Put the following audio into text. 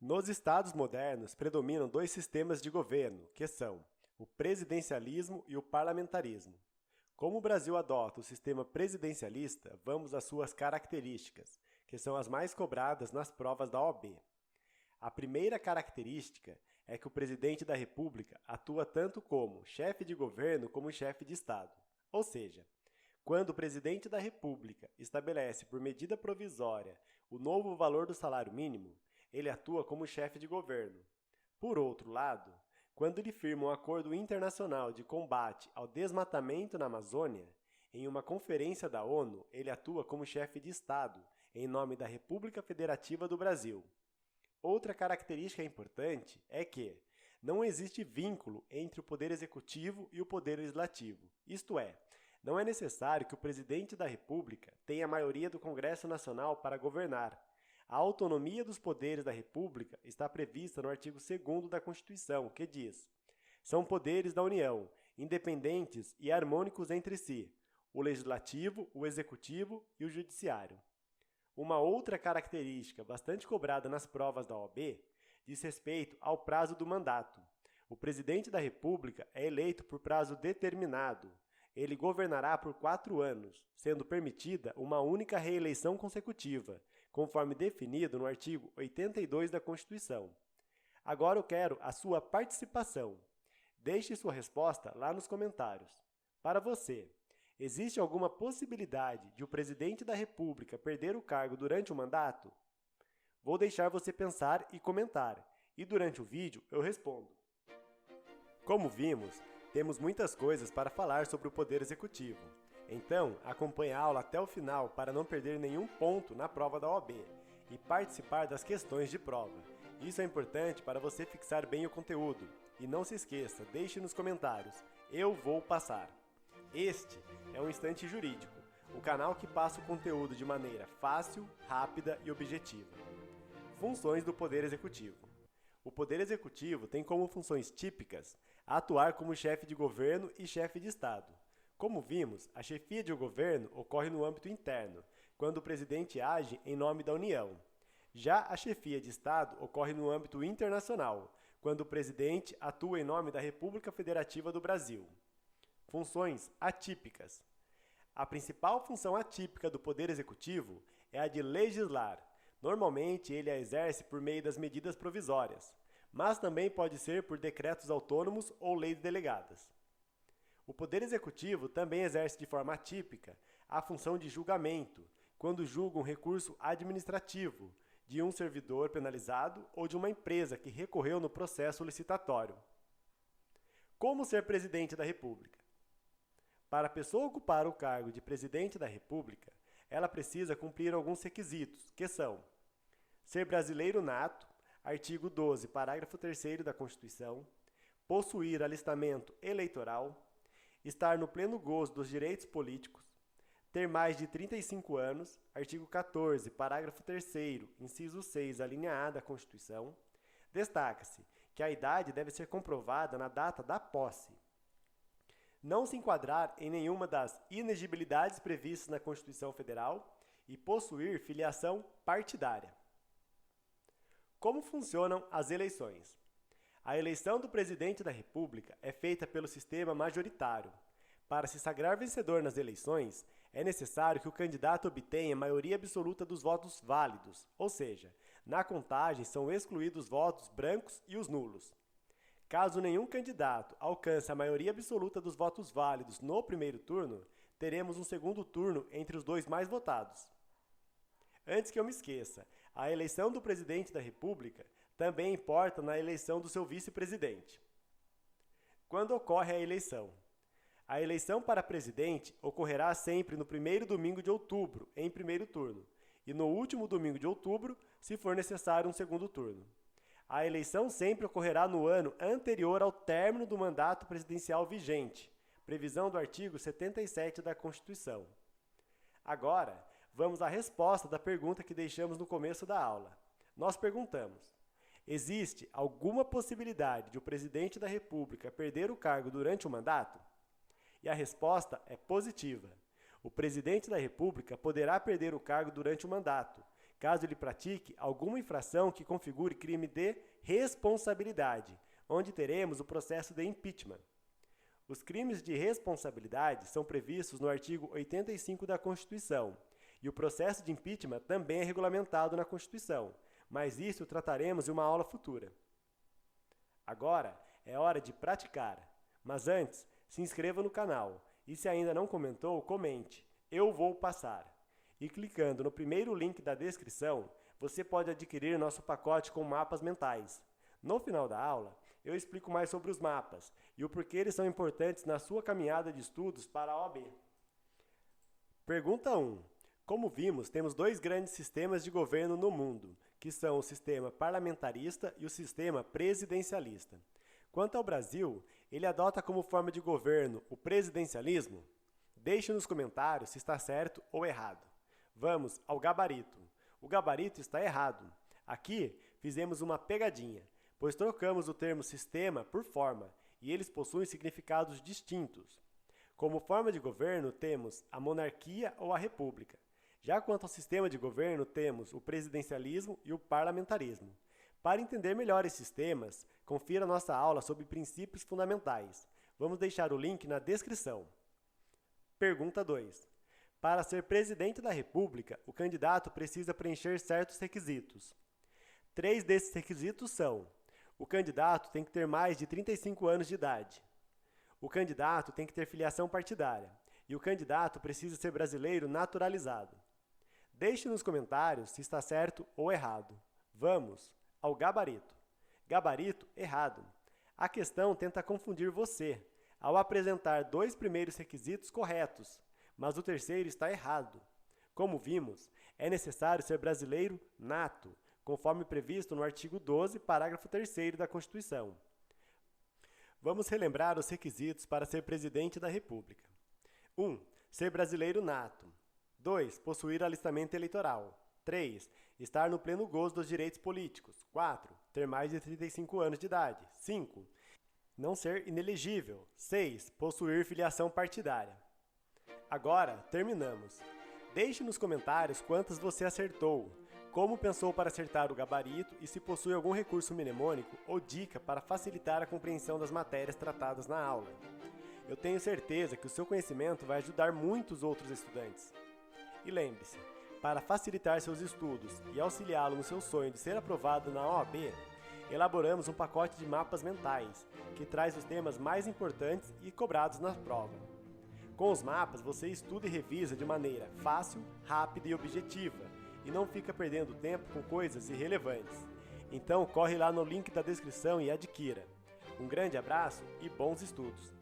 Nos Estados modernos predominam dois sistemas de governo, que são o presidencialismo e o parlamentarismo. Como o Brasil adota o sistema presidencialista, vamos às suas características, que são as mais cobradas nas provas da OAB. A primeira característica é que o presidente da República atua tanto como chefe de governo como chefe de Estado. Ou seja, quando o presidente da República estabelece por medida provisória o novo valor do salário mínimo, ele atua como chefe de governo. Por outro lado, quando ele firma um acordo internacional de combate ao desmatamento na Amazônia, em uma conferência da ONU, ele atua como chefe de Estado, em nome da República Federativa do Brasil. Outra característica importante é que não existe vínculo entre o Poder Executivo e o Poder Legislativo, isto é, não é necessário que o presidente da República tenha a maioria do Congresso Nacional para governar. A autonomia dos poderes da República está prevista no artigo 2º da Constituição, que diz: são poderes da União, independentes e harmônicos entre si, o Legislativo, o Executivo e o Judiciário. Uma outra característica bastante cobrada nas provas da OAB diz respeito ao prazo do mandato. O presidente da República é eleito por prazo determinado. Ele governará por 4 anos, sendo permitida uma única reeleição consecutiva, conforme definido no artigo 82 da Constituição. Agora eu quero a sua participação. Deixe sua resposta lá nos comentários. Para você, existe alguma possibilidade de o presidente da República perder o cargo durante o mandato? Vou deixar você pensar e comentar, e durante o vídeo eu respondo. Como vimos, temos muitas coisas para falar sobre o Poder Executivo. Então, acompanhe a aula até o final para não perder nenhum ponto na prova da OAB e participar das questões de prova. Isso é importante para você fixar bem o conteúdo. E não se esqueça, deixe nos comentários: eu vou passar. Este é o Instante Jurídico, o canal que passa o conteúdo de maneira fácil, rápida e objetiva. Funções do Poder Executivo. O Poder Executivo tem como funções típicas atuar como chefe de governo e chefe de Estado. Como vimos, a chefia de governo ocorre no âmbito interno, quando o presidente age em nome da União. Já a chefia de Estado ocorre no âmbito internacional, quando o presidente atua em nome da República Federativa do Brasil. Funções atípicas. A principal função atípica do Poder Executivo é a de legislar. Normalmente, ele a exerce por meio das medidas provisórias, mas também pode ser por decretos autônomos ou leis delegadas. O Poder Executivo também exerce de forma atípica a função de julgamento, quando julga um recurso administrativo de um servidor penalizado ou de uma empresa que recorreu no processo licitatório. Como ser presidente da República? Para a pessoa ocupar o cargo de presidente da República, ela precisa cumprir alguns requisitos, que são: ser brasileiro nato, artigo 12, parágrafo 3º da Constituição, possuir alistamento eleitoral, estar no pleno gozo dos direitos políticos, ter mais de 35 anos, artigo 14, parágrafo 3º, inciso 6, a linha A da Constituição. Destaca-se que a idade deve ser comprovada na data da posse. Não se enquadrar em nenhuma das inegibilidades previstas na Constituição Federal e possuir filiação partidária. Como funcionam as eleições? A eleição do presidente da República é feita pelo sistema majoritário. Para se sagrar vencedor nas eleições, é necessário que o candidato obtenha maioria absoluta dos votos válidos, ou seja, na contagem são excluídos os votos brancos e os nulos. Caso nenhum candidato alcance a maioria absoluta dos votos válidos no primeiro turno, teremos um segundo turno entre os dois mais votados. Antes que eu me esqueça, a eleição do presidente da República também importa na eleição do seu vice-presidente. Quando ocorre a eleição? A eleição para presidente ocorrerá sempre no primeiro domingo de outubro, em primeiro turno, e no último domingo de outubro, se for necessário um segundo turno. A eleição sempre ocorrerá no ano anterior ao término do mandato presidencial vigente, previsão do artigo 77 da Constituição. Agora, vamos à resposta da pergunta que deixamos no começo da aula. Nós perguntamos: existe alguma possibilidade de o presidente da República perder o cargo durante o mandato? E a resposta é positiva. O presidente da República poderá perder o cargo durante o mandato, caso ele pratique alguma infração que configure crime de responsabilidade, onde teremos o processo de impeachment. Os crimes de responsabilidade são previstos no artigo 85 da Constituição, e o processo de impeachment também é regulamentado na Constituição, mas isso trataremos em uma aula futura. Agora é hora de praticar, mas antes, se inscreva no canal e se ainda não comentou, comente, eu vou passar. E clicando no primeiro link da descrição, você pode adquirir nosso pacote com mapas mentais. No final da aula, eu explico mais sobre os mapas e o porquê eles são importantes na sua caminhada de estudos para a OAB. Pergunta 1. Como vimos, temos dois grandes sistemas de governo no mundo, que são o sistema parlamentarista e o sistema presidencialista. Quanto ao Brasil, ele adota como forma de governo o presidencialismo? Deixe nos comentários se está certo ou errado. Vamos ao gabarito. O gabarito está errado. Aqui fizemos uma pegadinha, pois trocamos o termo sistema por forma, e eles possuem significados distintos. Como forma de governo, temos a monarquia ou a república. Já quanto ao sistema de governo, temos o presidencialismo e o parlamentarismo. Para entender melhor esses temas, confira nossa aula sobre princípios fundamentais. Vamos deixar o link na descrição. Pergunta 2. Para ser presidente da República, o candidato precisa preencher certos requisitos. 3 desses requisitos são: o candidato tem que ter mais de 35 anos de idade, o candidato tem que ter filiação partidária e o candidato precisa ser brasileiro naturalizado. Deixe nos comentários se está certo ou errado. Vamos ao gabarito. Gabarito errado. A questão tenta confundir você ao apresentar 2 primeiros requisitos corretos, mas o terceiro está errado. Como vimos, é necessário ser brasileiro nato, conforme previsto no artigo 12, parágrafo 3º da Constituição. Vamos relembrar os requisitos para ser presidente da República. 1. Ser brasileiro nato. 2. Possuir alistamento eleitoral. 3. Estar no pleno gozo dos direitos políticos. 4. Ter mais de 35 anos de idade. 5. Não ser inelegível. 6. Possuir filiação partidária. Agora, terminamos. Deixe nos comentários quantas você acertou, como pensou para acertar o gabarito e se possui algum recurso mnemônico ou dica para facilitar a compreensão das matérias tratadas na aula. Eu tenho certeza que o seu conhecimento vai ajudar muitos outros estudantes. E lembre-se, para facilitar seus estudos e auxiliá-lo no seu sonho de ser aprovado na OAB, elaboramos um pacote de mapas mentais, que traz os temas mais importantes e cobrados na prova. Com os mapas, você estuda e revisa de maneira fácil, rápida e objetiva, e não fica perdendo tempo com coisas irrelevantes. Então, corre lá no link da descrição e adquira. Um grande abraço e bons estudos!